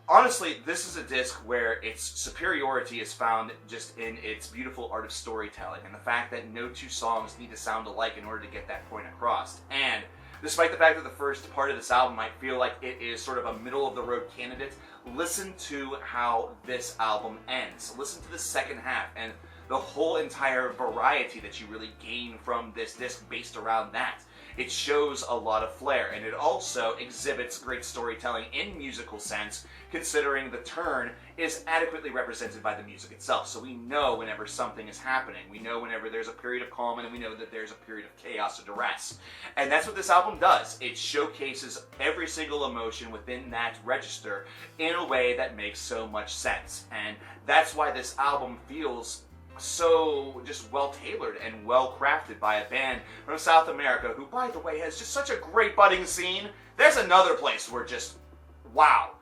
[SPEAKER 1] honestly, this is a disc where its superiority is found just in its beautiful art of storytelling and the fact that no two songs need to sound alike in order to get that point across. And despite the fact that the first part of this album might feel like it is sort of a middle-of-the-road candidate, listen to how this album ends. Listen to the second half and the whole entire variety that you really gain from this disc based around that. It shows a lot of flair, and it also exhibits great storytelling in musical sense, considering the turn is adequately represented by the music itself. So we know whenever something is happening. We know whenever there's a period of calm, and we know that there's a period of chaos or duress. And that's what this album does. It showcases every single emotion within that register in a way that makes so much sense. And that's why this album feels so just well tailored and well crafted by a band from South America who, by the way, has just such a great budding scene. There's another place where just, wow,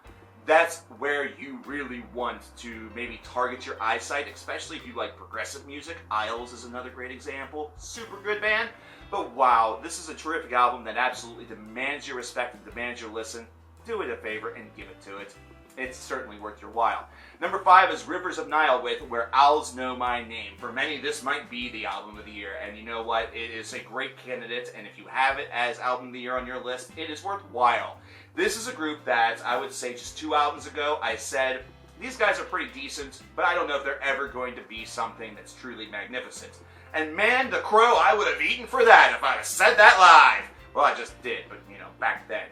[SPEAKER 1] that's where you really want to maybe target your eyesight, especially if you like progressive music. Isles is another great example. Super good band. But wow, this is a terrific album that absolutely demands your respect and demands your listen. Do it a favor and give it to it. It's certainly worth your while. Number 5 is Rivers of Nile with Where Owls Know My Name. For many, this might be the album of the year, and you know what? It is a great candidate, and if you have it as album of the year on your list, it is worthwhile. This is a group that I would say just 2 albums ago I said, these guys are pretty decent, but I don't know if they're ever going to be something that's truly magnificent. And man, the crow I would have eaten for that if I'd have said that live. Well, I just did, but back then,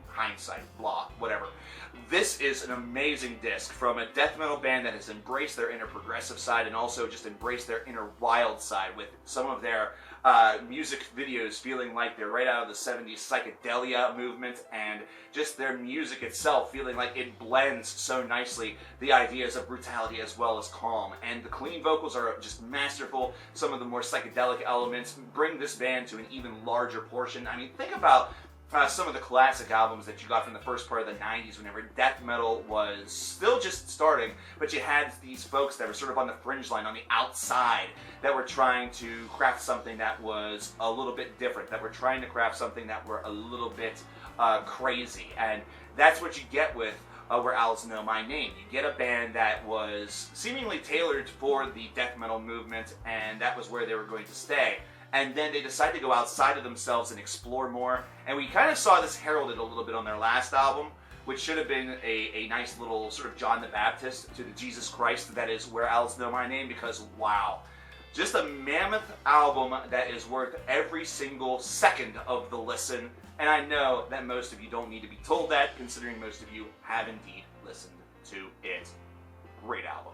[SPEAKER 1] hindsight, blah, whatever. This is an amazing disc from a death metal band that has embraced their inner progressive side and also just embraced their inner wild side with some of their music videos feeling like they're right out of the 70s psychedelia movement, and just their music itself feeling like it blends so nicely the ideas of brutality as well as calm. And the clean vocals are just masterful. Some of the more psychedelic elements bring this band to an even larger portion. I mean, think about some of the classic albums that you got from the first part of the 90s whenever death metal was still just starting, but you had these folks that were sort of on the fringe line, on the outside, that were trying to craft something that was a little bit different, that were trying to craft something that were a little bit crazy. And that's what you get with Where Owls Know My Name. You get a band that was seemingly tailored for the death metal movement, and that was where they were going to stay. And then they decided to go outside of themselves and explore more. And we kind of saw this heralded a little bit on their last album, which should have been a nice little sort of John the Baptist to the Jesus Christ that is Where Owls Know My Name, because wow. Just a mammoth album that is worth every single second of the listen. And I know that most of you don't need to be told that, considering most of you have indeed listened to it. Great album.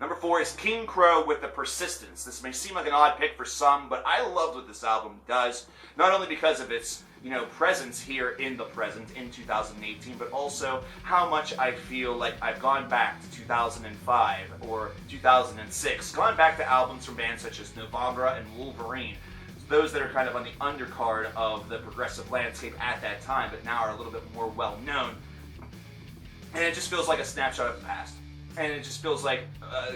[SPEAKER 1] Number 4 is King Crow with The Persistence. This may seem like an odd pick for some, but I love what this album does. Not only because of its, presence here in the present, in 2018, but also how much I feel like I've gone back to 2005 or 2006. Gone back to albums from bands such as November and Wolverine. Those that are kind of on the undercard of the progressive landscape at that time, but now are a little bit more well-known. And it just feels like a snapshot of the past. And it just feels like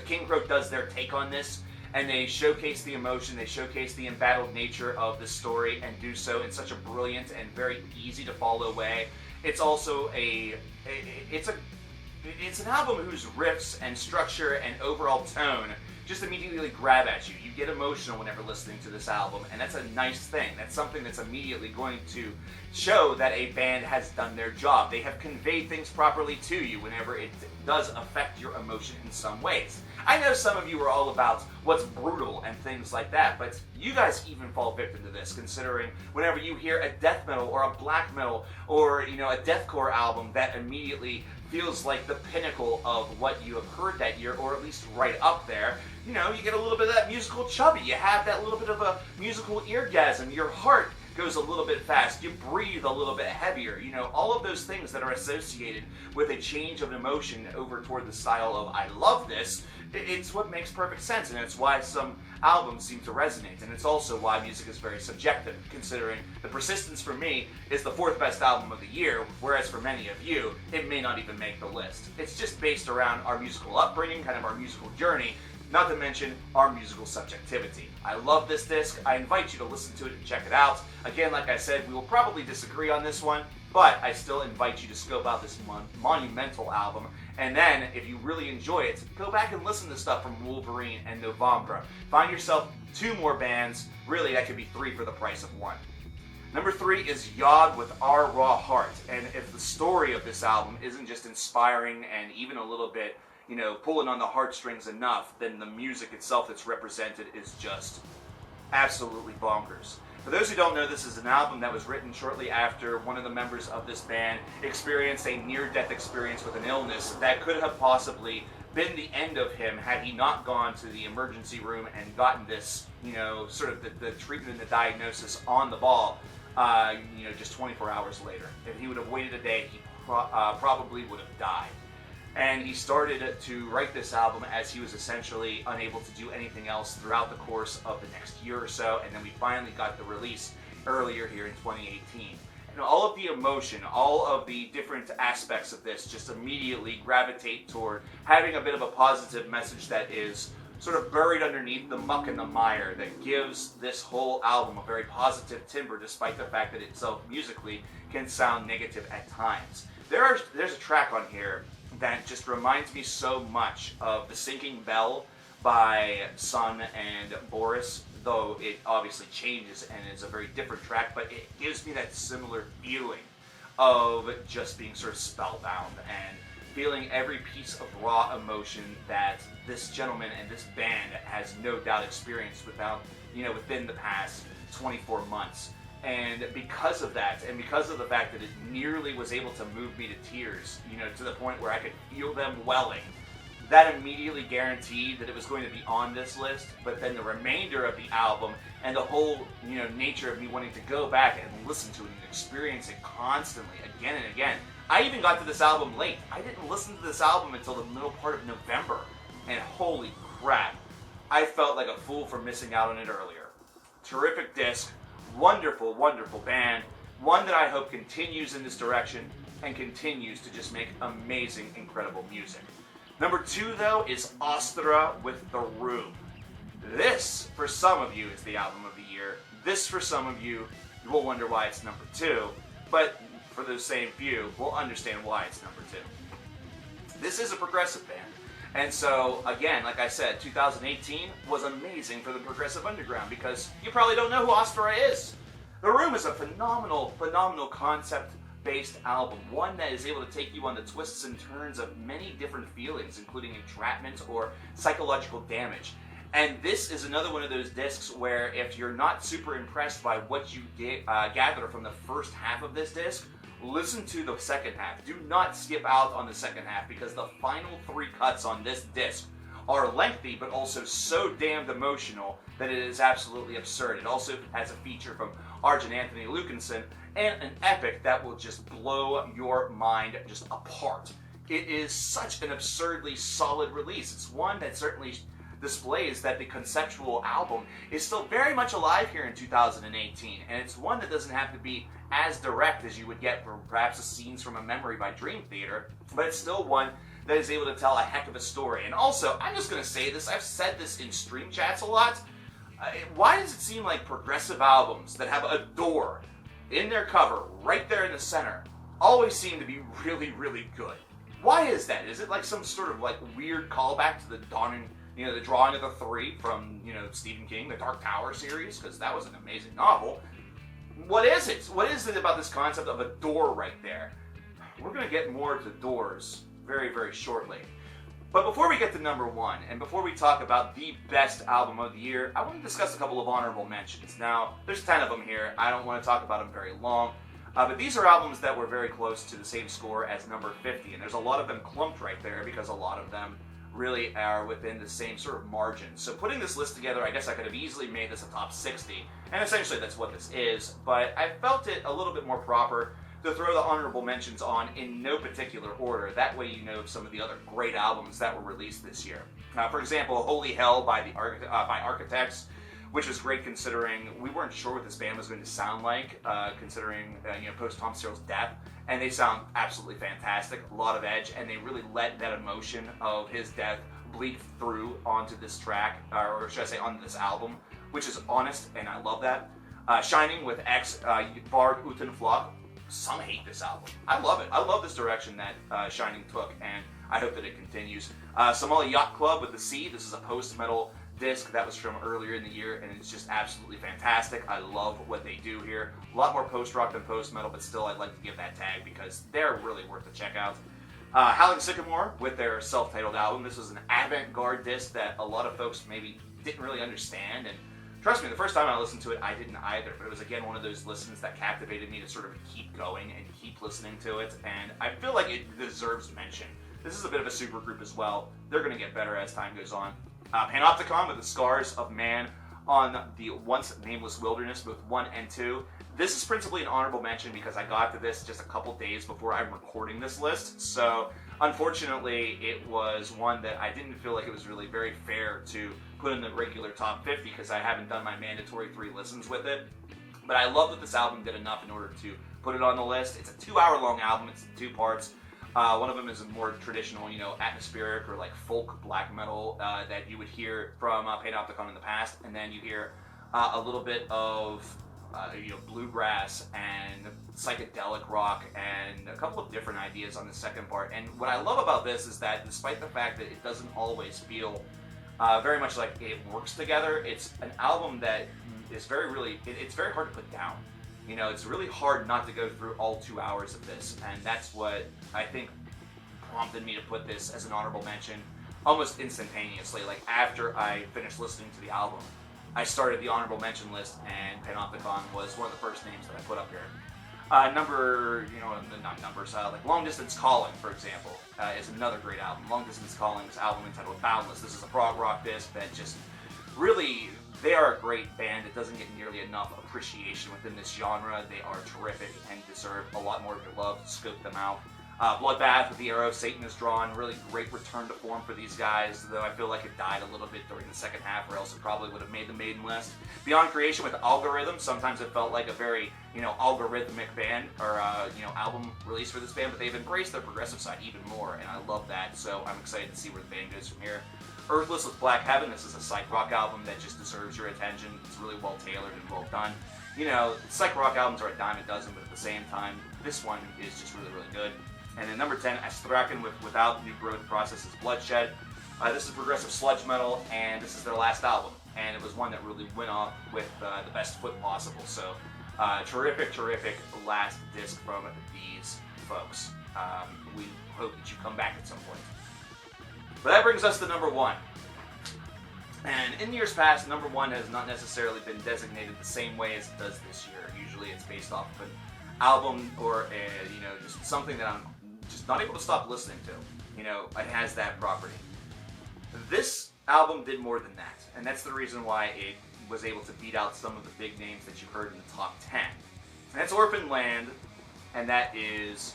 [SPEAKER 1] King Crow does their take on this, and they showcase the emotion, they showcase the embattled nature of the story, and do so in such a brilliant and very easy to follow way. It's also it's an album whose riffs and structure and overall tone just immediately grab at you. You get emotional whenever listening to this album, and that's a nice thing. That's something that's immediately going to show that a band has done their job. They have conveyed things properly to you whenever it does affect your emotion in some ways. I know some of you are all about what's brutal and things like that, but you guys even fall victim to this, considering whenever you hear a death metal or a black metal or, you know, a deathcore album that immediately feels like the pinnacle of what you have heard that year, or at least right up there, you know, you get a little bit of that musical chubby. You have that little bit of a musical eargasm. Your heart goes a little bit fast. You breathe a little bit heavier. You know, all of those things that are associated with a change of emotion over toward the style of I love this. It's what makes perfect sense, and it's why some albums seem to resonate, and it's also why music is very subjective, considering The Persistence for me is the 4th best album of the year, whereas for many of you, it may not even make the list. It's just based around our musical upbringing, kind of our musical journey, not to mention our musical subjectivity. I love this disc. I invite you to listen to it and check it out. Again, like I said, we will probably disagree on this one, but I still invite you to scope out this monumental album. And then, if you really enjoy it, go back and listen to stuff from Wolverine and November. Find yourself 2 more bands. Really, that could be 3 for the price of 1. Number 3 is Yod with Our Raw Heart. And if the story of this album isn't just inspiring and even a little bit, you know, pulling on the heartstrings enough, then the music itself that's represented is just absolutely bonkers. For those who don't know, this is an album that was written shortly after one of the members of this band experienced a near-death experience with an illness that could have possibly been the end of him had he not gone to the emergency room and gotten this, you know, sort of the treatment and the diagnosis on the ball, you know, just 24 hours later. If he would have waited a day, he probably would have died. And he started to write this album as he was essentially unable to do anything else throughout the course of the next year or so, and then we finally got the release earlier here in 2018. And all of the emotion, all of the different aspects of this just immediately gravitate toward having a bit of a positive message that is sort of buried underneath the muck and the mire that gives this whole album a very positive timbre, despite the fact that itself musically can sound negative at times. There's a track on here that just reminds me so much of The Sinking Bell by Sun and Boris, though it obviously changes and is a very different track, but it gives me that similar feeling of just being sort of spellbound and feeling every piece of raw emotion that this gentleman and this band has no doubt experienced within the past 24 months. And because of that, and because of the fact that it nearly was able to move me to tears, you know, to the point where I could feel them welling, that immediately guaranteed that it was going to be on this list. But then the remainder of the album and the whole, you know, nature of me wanting to go back and listen to it and experience it constantly, again and again. I even got to this album late. I didn't listen to this album until the middle part of November. And holy crap, I felt like a fool for missing out on it earlier. Terrific disc. Wonderful, wonderful band. One that I hope continues in this direction and continues to just make amazing, incredible music. Number 2, though, is Ostra with The Room. This, for some of you, is the album of the year. This, for some of you, you will wonder why it's number 2. But for those same few, will understand why it's number 2. This is a progressive band. And so, again, like I said, 2018 was amazing for the progressive underground because you probably don't know who Ostra is. The Room is a phenomenal, phenomenal concept-based album, one that is able to take you on the twists and turns of many different feelings, including entrapment or psychological damage. And this is another one of those discs where if you're not super impressed by what you gather from the first half of this disc, listen to the second half. Do not skip out on the second half because the final 3 cuts on this disc are lengthy but also so damned emotional that it is absolutely absurd. It also has a feature from Arjun Anthony Lucanson and an epic that will just blow your mind just apart. It is such an absurdly solid release. It's one that certainly displays that the conceptual album is still very much alive here in 2018, and it's one that doesn't have to be as direct as you would get from perhaps the Scenes from a Memory by Dream Theater, but it's still one that is able to tell a heck of a story. And also, I'm just going to say this, I've said this in stream chats a lot, why does it seem like progressive albums that have a door in their cover, right there in the center, always seem to be really, really good? Why is that? Is it like some sort of like weird callback to the dawning You know, the drawing of the three from, you know, Stephen King, the Dark Tower series, because that was an amazing novel. What is it? What is it about this concept of a door right there? We're going to get more to doors very, very shortly. But before we get to number one, and before we talk about the best album of the year, I want to discuss a couple of honorable mentions. Now, there's 10 of them here. I don't want to talk about them very long. But these are albums that were very close to the same score as number 50. And there's a lot of them clumped right there because a lot of them really are within the same sort of margin. So putting this list together, I guess I could have easily made this a top 60. And essentially that's what this is. But I felt it a little bit more proper to throw the honorable mentions on in no particular order. That way you know some of the other great albums that were released this year. For example, Holy Hell by Architects, which is great considering we weren't sure what this band was going to sound like, considering post Tom Searle's death, and they sound absolutely fantastic, a lot of edge, and they really let that emotion of his death bleed through onto this track, or should I say onto this album, which is honest, and I love that. Shining with X, Bard Uten Flock. Some hate this album. I love it. I love this direction that Shining took, and I hope that it continues. Somali Yacht Club with the C. This is a post-metal disc that was from earlier in the year, and it's just absolutely fantastic. I love what they do here. A lot more post-rock than post-metal, but still I'd like to give that tag because they're really worth a check out. Howling Sycamore with their self-titled album. This was an avant-garde disc that a lot of folks maybe didn't really understand, and trust me, the first time I listened to it, I didn't either, but it was again one of those listens that captivated me to sort of keep going and keep listening to it, and I feel like it deserves mention. This is a bit of a super group as well. They're going to get better as time goes on. Panopticon with the Scars of Man on the Once Nameless Wilderness, both 1 and 2. This is principally an honorable mention because I got to this just a couple days before I'm recording this list, so unfortunately it was one that I didn't feel like it was really very fair to put in the regular top 50 because I haven't done my mandatory 3 listens with it. But I love that this album did enough in order to put it on the list. It's a 2-hour-long album. It's in 2 parts. One of them is a more traditional, atmospheric or like folk black metal that you would hear from Panopticon in the past, and then you hear a little bit of bluegrass and psychedelic rock and a couple of different ideas on the second part. And what I love about this is that despite the fact that it doesn't always feel very much like it works together, it's an album that is it's very hard to put down. It's really hard not to go through all 2 hours of this, and that's what I think prompted me to put this as an honorable mention almost instantaneously. Like after I finished listening to the album, I started the honorable mention list, and Panopticon was one of the first names that I put up here. Like Long Distance Calling, for example, is another great album. Long Distance Calling's album entitled Boundless. This is a prog rock disc that just really, they are a great band. It doesn't get nearly enough appreciation within this genre. They are terrific and deserve a lot more of your love. Scope them out. Bloodbath with the Arrow Satan is Drawn. Really great return to form for these guys, though I feel like it died a little bit during the second half, or else it probably would have made the maiden list. Beyond Creation with Algorithm. Sometimes it felt like a very, algorithmic band or album release for this band, but they've embraced their progressive side even more, and I love that. So I'm excited to see where the band goes from here. Earthless with Black Heaven. This is a psych rock album that just deserves your attention. It's really well tailored and well done. Psych rock albums are a dime a dozen, but at the same time, this one is just really, really good. And then number 10, Astrakhan with Without New Growth Process is Bloodshed. This is progressive sludge metal, and this is their last album. And it was one that really went off with the best foot possible. So, terrific last disc from these folks. We hope that you come back at some point. But that brings us to number 1. And in years past, number 1 has not necessarily been designated the same way as it does this year. Usually it's based off of an album or just something that I'm just not able to stop listening to. It has that property. This album did more than that, and that's the reason why it was able to beat out some of the big names that you heard in the top 10. And that's Orphan Land, and that is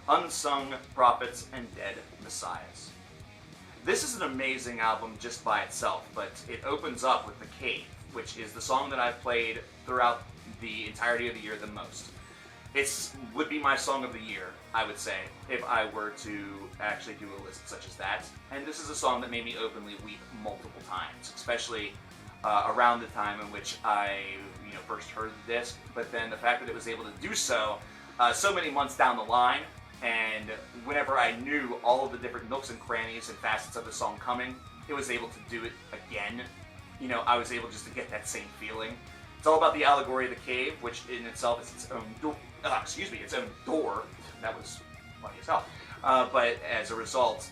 [SPEAKER 1] Unsung Prophets and Dead Messiahs. This is an amazing album just by itself, but it opens up with The Cave, which is the song that I've played throughout the entirety of the year the most. It would be my song of the year, I would say, if I were to actually do a list such as that. And this is a song that made me openly weep multiple times, especially around the time in which I first heard the disc. But then the fact that it was able to do so so many months down the line, and whenever I knew all of the different nooks and crannies and facets of the song coming, it was able to do it again. You know, I was able just to get that same feeling. It's all about the allegory of the cave, which in itself is its own door. Its own door. That was funny as hell. But as a result,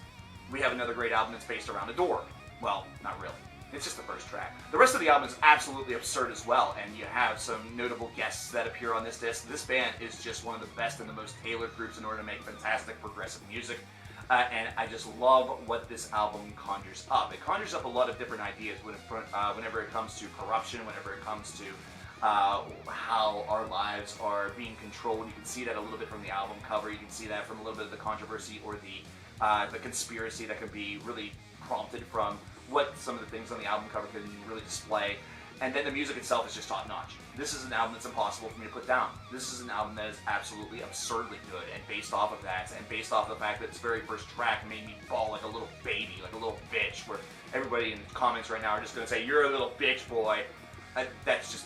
[SPEAKER 1] we have another great album that's based around a door. Well, not really. It's just the first track. The rest of the album is absolutely absurd as well, and you have some notable guests that appear on this disc. This band is just one of the best and the most tailored groups in order to make fantastic progressive music. And I just love what this album conjures up. It conjures up a lot of different ideas whenever it comes to corruption, whenever it comes to how our lives are being controlled. You can see that a little bit from the album cover. You can see that from a little bit of the controversy or the conspiracy that can be really prompted from what some of the things on the album cover can really display. And then the music itself is just top-notch. This is an album that's impossible for me to put down. This is an album that is absolutely absurdly good, and based off of that, and based off of the fact that its very first track made me bawl like a little baby, like a little bitch, where everybody in the comments right now are just going to say, "You're a little bitch, boy." That's just...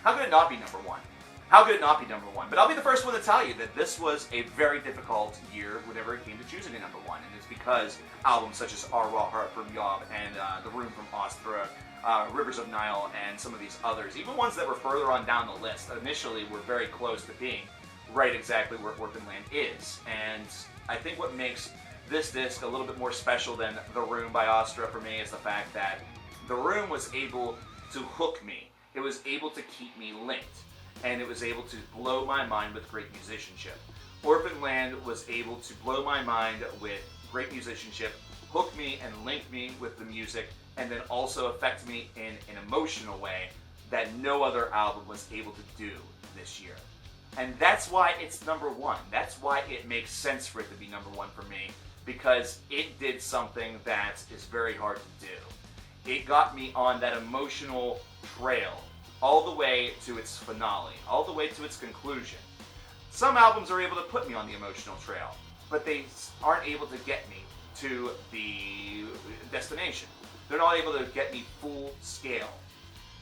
[SPEAKER 1] How could it not be number one? How could it not be number one? But I'll be the first one to tell you that this was a very difficult year whenever it came to choosing a number one, and it's because albums such as Our Raw Heart from Yob and The Room from Ostra, Rivers of Nile, and some of these others, even ones that were further on down the list, initially were very close to being right exactly where Orphan Land is. And I think what makes this disc a little bit more special than The Room by Ostra for me is the fact that The Room was able to hook me. It was able to keep me linked. And it was able to blow my mind with great musicianship. Orphan Land was able to blow my mind with great musicianship, hook me and link me with the music, and then also affect me in an emotional way that no other album was able to do this year. And that's why it's number one. That's why it makes sense for it to be number one for me, because it did something that is very hard to do. It got me on that emotional trail all the way to its finale, all the way to its conclusion. Some albums are able to put me on the emotional trail, but they aren't able to get me to the destination. They're not able to get me full scale.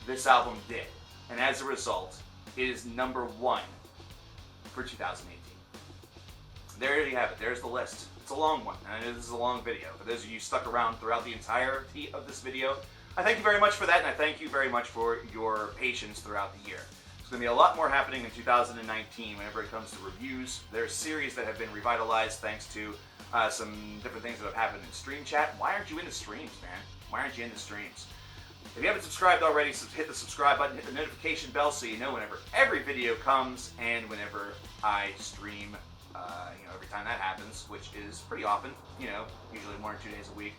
[SPEAKER 1] This album did. And as a result, it is number one for 2018. There you have it. There's the list. It's a long one, and I know this is a long video. For those of you stuck around throughout the entirety of this video, I thank you very much for that, and I thank you very much for your patience throughout the year. There's going to be a lot more happening in 2019 whenever it comes to reviews. There's series that have been revitalized thanks to some different things that have happened in Stream Chat. Why aren't you in the streams, man? Why aren't you in the streams? If you haven't subscribed already, hit the subscribe button, hit the notification bell so you know whenever every video comes and whenever I stream, every time that happens, which is pretty often, usually 1 or 2 days a week.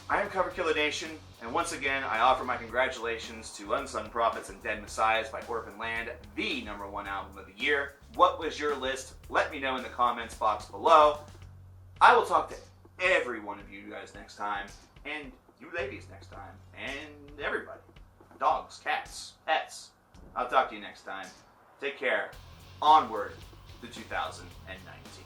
[SPEAKER 1] I am coverkillernation, and once again, I offer my congratulations to Unsung Prophets and Dead Messiahs by Orphan Land, the number one album of the year. What was your list? Let me know in the comments box below. I will talk to every one of you guys next time, and you ladies next time, and everybody. Dogs, cats, pets. I'll talk to you next time. Take care. Onward to 2019.